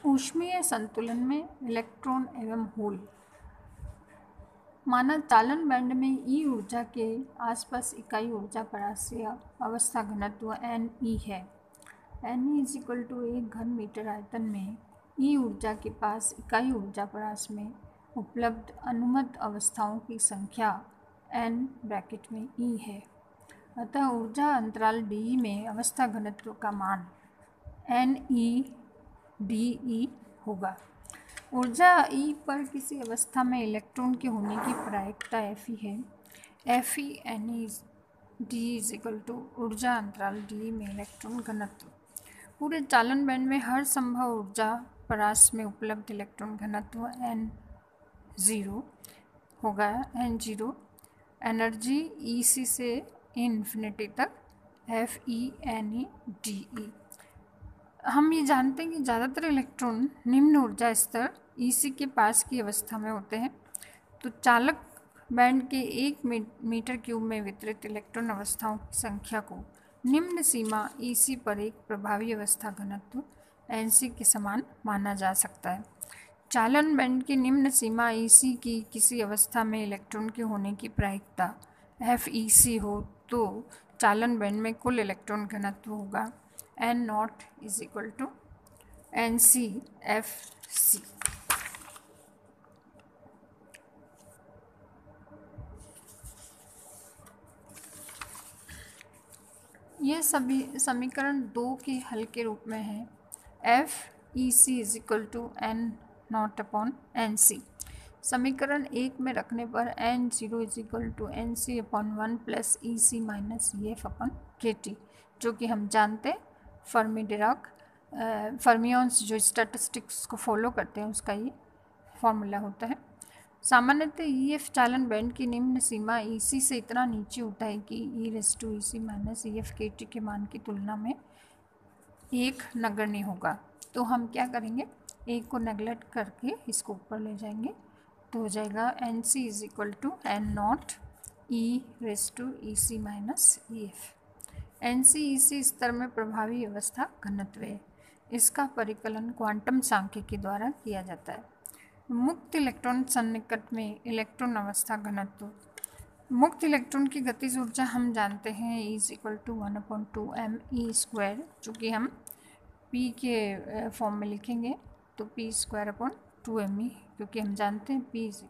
ऊष्मीय संतुलन में इलेक्ट्रॉन एवं होल। माना चालन बैंड में ई ऊर्जा के आसपास इकाई ऊर्जा परासीय अवस्था घनत्व Ne है। Ne = 1 घन मीटर आयतन में ई ऊर्जा के पास इकाई ऊर्जा परास में उपलब्ध अनुमत अवस्थाओं की संख्या n ब्रैकेट में E है। अतः ऊर्जा अंतराल DE में अवस्था घनत्व का मान NeDe होगा। ऊर्जा E पर किसी अवस्था में इलेक्ट्रॉन के होने की प्रायिकता Fe है। Fe NeDe = ऊर्जा अंतराल DE में इलेक्ट्रॉन घनत्व। पूरे चालन बैंड में हर संभव ऊर्जा परास में उपलब्ध इलेक्ट्रॉन घनत्व N0 होगा। N0 एनर्जी EC से इन्फिनिटी तक FeNeDe। हम ये जानते हैं कि ज़्यादातर इलेक्ट्रॉन निम्न ऊर्जा स्तर EC के पास की अवस्था में होते हैं। तो चालक बैंड के 1 मीटर क्यूब में वितरित इलेक्ट्रॉन अवस्थाओं की संख्या को निम्न सीमा EC पर एक प्रभावी अवस्था घनत्व Nc के समान माना जा सकता है। चालन बैंड की निम्न सीमा EC की किसी अवस्था में इलेक्ट्रॉन के होने की प्रायिकता FeC हो तो चालन बैंड में कुल इलेक्ट्रॉन घनत्व होगा N0 = NcFc। यह सभी समीकरण 2 के हल के रूप में है। FeC = N0/Nc। समीकरण 1 में रखने पर N0 = Nc/1 + Ec - Ef/kT, जो कि हम जानते हैं फर्मियंस जो स्टैटिस्टिक्स को फॉलो करते हैं उसका ये फॉर्मूला होता है। सामान्यतः EF चालन बैंड की निम्न सीमा EC से इतना नीचे होता है कि e⁻ EFkT के मान की तुलना में 1 नगण्य होगा। तो हम क्या करेंगे, 1 को नेगलेक्ट करके इसको ऊपर ले जाएंगे तो हो जाएगा Nc = N0 e⁻ NcEC स्तर में प्रभावी अवस्था घनत्व है। इसका परिकलन क्वांटम सांख्यिकी द्वारा किया जाता है। मुक्त इलेक्ट्रॉन सन्निकट में इलेक्ट्रॉन अवस्था घनत्व। मुक्त इलेक्ट्रॉन की गतिज ऊर्जा हम जानते हैं E = 1/2m² चूँकि हम P के फॉर्म में लिखेंगे तो P²/2me, क्योंकि हम जानते हैं P =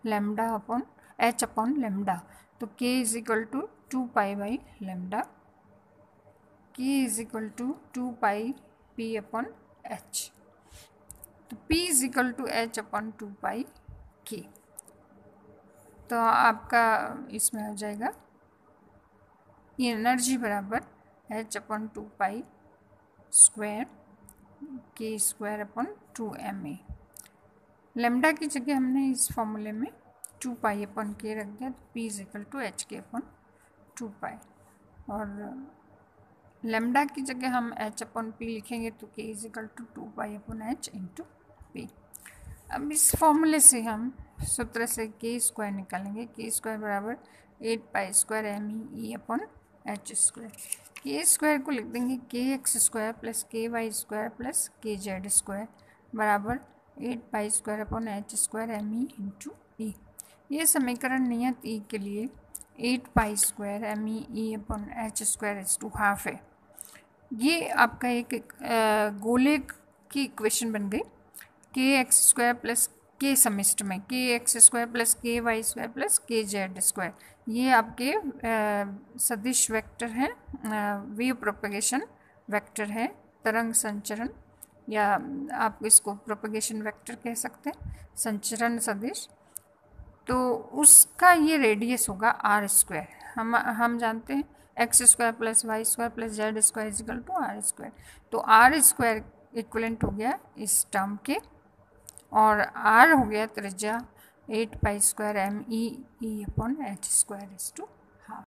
λh/λ। तो K = 2π/λ, K = 2πp/h। तो P = h/2πk। तो आपका इसमें हो जाएगा एनर्जी बराबर h/2π² K²/2ma। लैम्डा की जगह हमने इस फॉर्मूले में 2π/k रख दिया तो P = hk/2π, और लैम्डा की जगह हम h/p लिखेंगे तो K = 2π/h × P। अब इस फॉर्मूले से हम सूत्र से k² निकालेंगे। k² = 8π² me/h²। k² को लिख देंगे kx² + ky² + kz² बराबर 8π² me × E। यह समीकरण नियत E के लिए 8π² me/h² ½ है। ये आपका एक गोले की इक्वेशन बन गई। kx² + k समिष्ट में kx² + ky² + kz², ये आपके सदिश वेक्टर हैं, वेव प्रोपगेशन वेक्टर है, तरंग संचरण, या आप इसको प्रोपगेशन वेक्टर कह सकते हैं, संचरण सदिश। तो उसका ये रेडियस होगा r²। हम जानते हैं x² + y² + z² = r²। तो r² इक्वलेंट हो गया इस टर्म के, और r हो गया त्रिज्या 8π² me/h²।